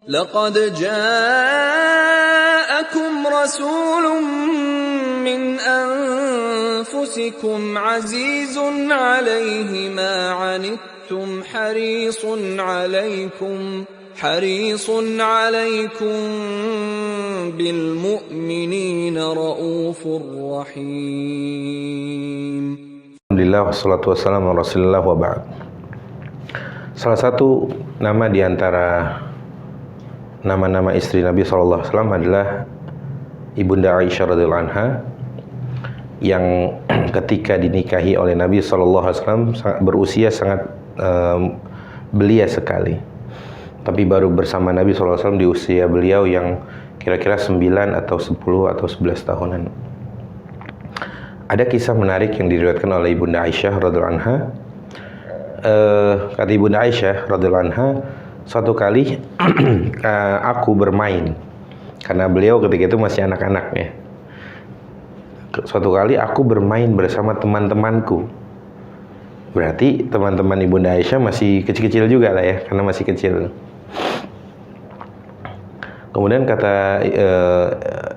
لقد جاءكم رسول من أنفسكم عزيز عليه ما عنتم حريص عليكم بالمؤمنين رؤوف رحيم. Alhamdulillah wassalatu wassalamu ala Rasulillah wa ba'd. Salah satu nama di antara nama-nama istri Nabi SAW adalah Ibunda Aisyah radhiyallahu anha, yang ketika dinikahi oleh Nabi SAW berusia sangat belia sekali. Tapi baru bersama Nabi SAW di usia beliau yang kira-kira 9 atau 10 atau 11 tahunan. Ada kisah menarik yang diriwayatkan oleh Ibunda Aisyah radhiyallahu anha. Kata Ibunda Aisyah radhiyallahu anha, suatu kali aku bermain, karena beliau ketika itu masih anak-anak ya. Suatu kali aku bermain bersama teman-temanku. Berarti teman-teman Ibunda Aisyah masih kecil-kecil juga lah ya, karena masih kecil. Kemudian kata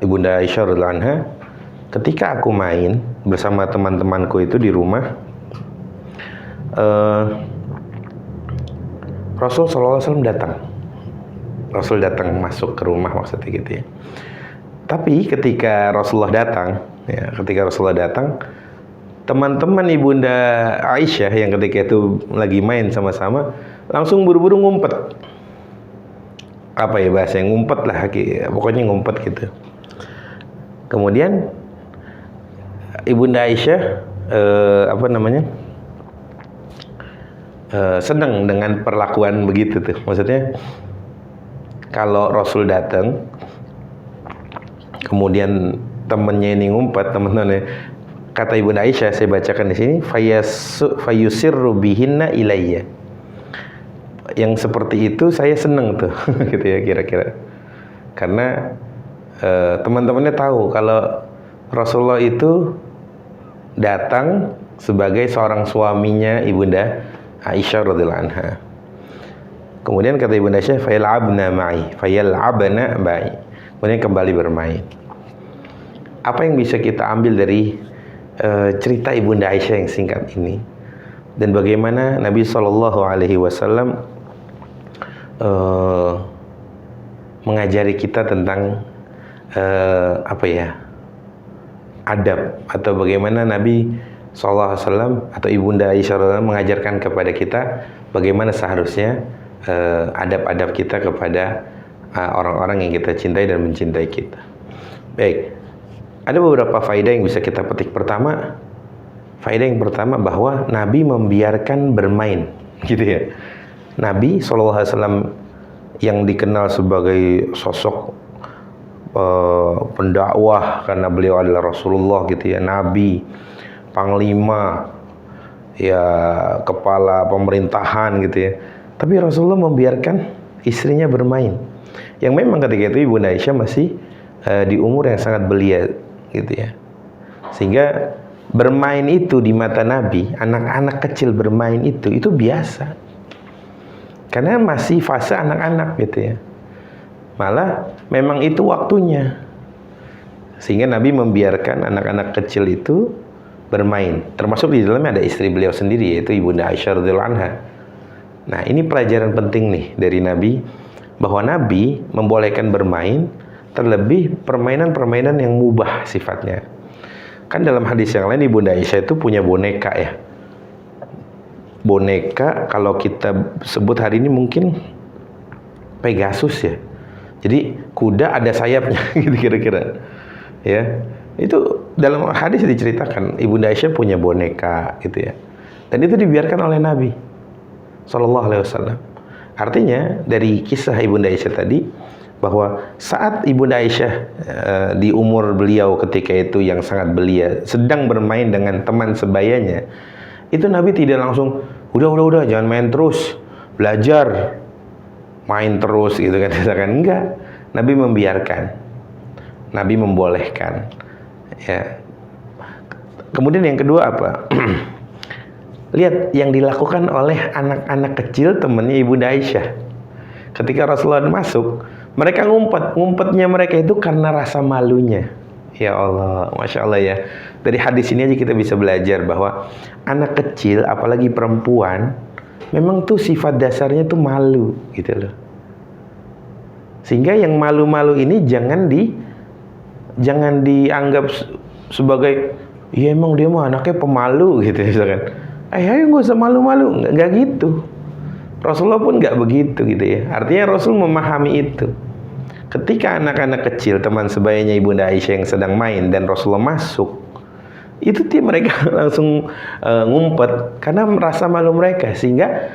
Ibunda Aisyah radhiyallahu anha, ketika aku main bersama teman-temanku itu di rumah, Rasul SAW datang. Rasul datang masuk ke rumah maksudnya gitu ya. Tapi ketika Rasulullah datang, teman-teman Ibunda Aisyah yang ketika itu lagi main sama-sama langsung buru-buru ngumpet. Apa ya bahasa yang ngumpet lah, pokoknya ngumpet gitu. Kemudian Ibunda Aisyah senang dengan perlakuan begitu tuh. Maksudnya kalau Rasul datang, kemudian temennya ini ngumpet, teman-temannya, kata Ibunda Aisyah, saya bacakan di sini, fayusirru bihinna ilayya. Yang seperti itu saya senang tuh, gitu ya kira-kira. Karena teman-temannya tahu kalau Rasulullah itu datang sebagai seorang suaminya Ibunda Aisyah radhiyallahu anha. Kemudian kata Ibunda Aisyah, fayal'abna ma'i. Kemudian kembali bermain. Apa yang bisa kita ambil dari cerita Ibunda Aisyah yang singkat ini, dan bagaimana Nabi SAW mengajari kita tentang adab, atau bagaimana Nabi SAW atau Ibunda Aisyah mengajarkan kepada kita bagaimana seharusnya adab-adab kita kepada orang-orang yang kita cintai dan mencintai kita. Baik, ada beberapa faedah yang bisa kita petik. Faedah yang pertama bahwa Nabi membiarkan bermain, gitu ya. Nabi SAW yang dikenal sebagai sosok pendakwah, karena beliau adalah Rasulullah gitu ya, Nabi, panglima, ya kepala pemerintahan gitu ya. Tapi Rasulullah membiarkan istrinya bermain, yang memang ketika itu Ibunda Aisyah masih di umur yang sangat belia gitu ya. Sehingga bermain itu di mata Nabi, anak-anak kecil bermain itu biasa, karena masih fase anak-anak gitu ya. Malah memang itu waktunya, sehingga Nabi membiarkan anak-anak kecil itu bermain. Termasuk di dalamnya ada istri beliau sendiri, yaitu Ibunda Aisyah radhiyallahu anha. Nah, ini pelajaran penting nih dari Nabi, bahwa Nabi membolehkan bermain, terlebih permainan-permainan yang mubah sifatnya. Kan dalam hadis yang lain Ibunda Aisyah itu punya boneka ya. Boneka kalau kita sebut hari ini mungkin Pegasus ya. Jadi kuda ada sayapnya gitu kira-kira. Ya. Itu dalam hadis diceritakan Ibunda Aisyah punya boneka gitu ya. Dan itu dibiarkan oleh Nabi SAW. Artinya dari kisah Ibunda Aisyah tadi, bahwa saat Ibunda Aisyah di umur beliau ketika itu yang sangat belia, sedang bermain dengan teman sebayanya, itu Nabi tidak langsung udah jangan main terus, belajar, main terus gitu kan, enggak. Nabi membiarkan, Nabi membolehkan ya. Kemudian yang kedua apa? Lihat yang dilakukan oleh anak-anak kecil temannya Ibunda Aisyah. ketika Rasulullah masuk, mereka ngumpetnya mereka itu karena rasa malunya. Ya Allah, Masya Allah ya. Dari hadis ini aja kita bisa belajar bahwa anak kecil, apalagi perempuan, memang tuh sifat dasarnya tuh malu gitu loh. Sehingga yang malu-malu ini jangan dianggap sebagai, ya emang dia mah anaknya pemalu gitu misalkan. Ayo nggak usah malu-malu, nggak gitu. Rasulullah pun nggak begitu gitu ya. Artinya Rasul memahami itu. Ketika anak-anak kecil, teman sebayanya Ibunda Aisyah yang sedang main dan Rasulullah masuk, itu mereka langsung ngumpet karena merasa malu mereka. Sehingga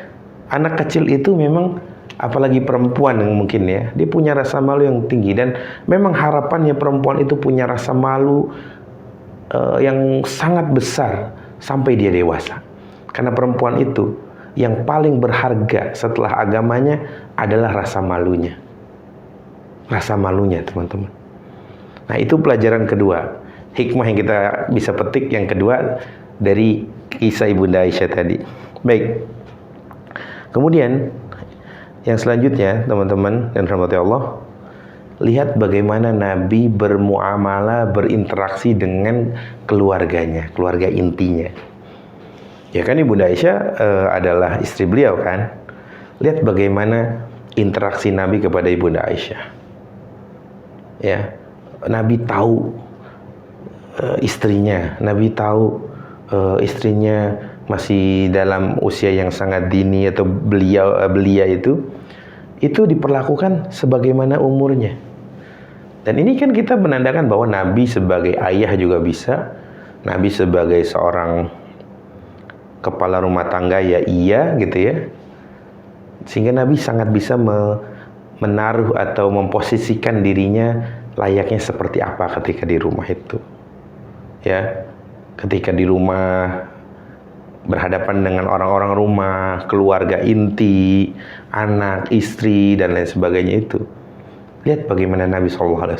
anak kecil itu memang, apalagi perempuan yang mungkin ya, dia punya rasa malu yang tinggi. Dan memang harapannya perempuan itu punya rasa malu yang sangat besar sampai dia dewasa. Karena perempuan itu yang paling berharga setelah agamanya adalah rasa malunya. Rasa malunya, teman-teman. Nah, itu pelajaran kedua. Hikmah yang kita bisa petik yang kedua dari kisah Ibunda Aisyah tadi. Baik. Kemudian yang selanjutnya, teman-teman dan rahmati Allah, lihat bagaimana Nabi bermuamalah, berinteraksi dengan keluarganya, keluarga intinya. Ya kan, Ibunda Aisyah adalah istri beliau kan. Lihat bagaimana interaksi Nabi kepada Ibunda Aisyah. Ya, Nabi tahu istrinya, Nabi tahu istrinya masih dalam usia yang sangat dini atau belia itu diperlakukan sebagaimana umurnya. Dan ini kan kita menandakan bahwa Nabi sebagai ayah juga bisa, Nabi sebagai seorang kepala rumah tangga ya iya gitu ya. Sehingga Nabi sangat bisa menaruh atau memposisikan dirinya layaknya seperti apa ketika di rumah itu. Ya, ketika di rumah berhadapan dengan orang-orang rumah, keluarga inti, anak, istri dan lain sebagainya itu. Lihat bagaimana Nabi SAW.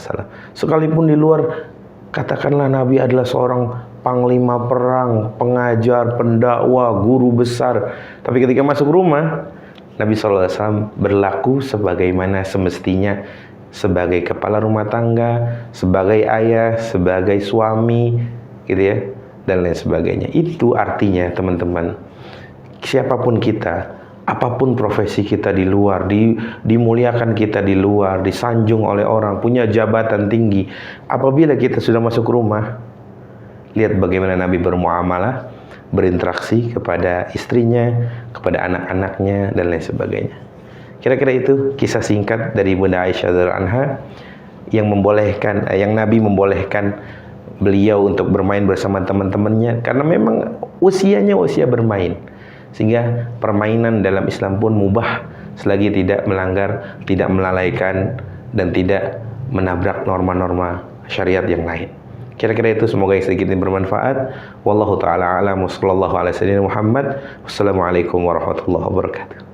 Sekalipun di luar, katakanlah Nabi adalah seorang panglima perang, pengajar, pendakwah, guru besar. Tapi ketika masuk rumah, Nabi SAW berlaku sebagaimana semestinya, sebagai kepala rumah tangga, sebagai ayah, sebagai suami, gitu ya, dan lain sebagainya. Itu artinya, teman-teman, siapapun kita, apapun profesi kita di luar, dimuliakan kita di luar, disanjung oleh orang, punya jabatan tinggi, apabila kita sudah masuk rumah, lihat bagaimana Nabi bermuamalah, berinteraksi kepada istrinya, kepada anak-anaknya, dan lain sebagainya. Kira-kira itu kisah singkat dari Bunda Aisyah radhiyallahu anha yang Nabi membolehkan beliau untuk bermain bersama teman-temannya, karena memang usianya usia bermain. Sehingga permainan dalam Islam pun mubah selagi tidak melanggar, tidak melalaikan, dan tidak menabrak norma-norma syariat yang lain. Kira-kira itu, semoga yang sedikit ini bermanfaat. Wallahu ta'ala a'lam wa sallallahu ala sayyidina Muhammad. Wassalamualaikum warahmatullahi wabarakatuh.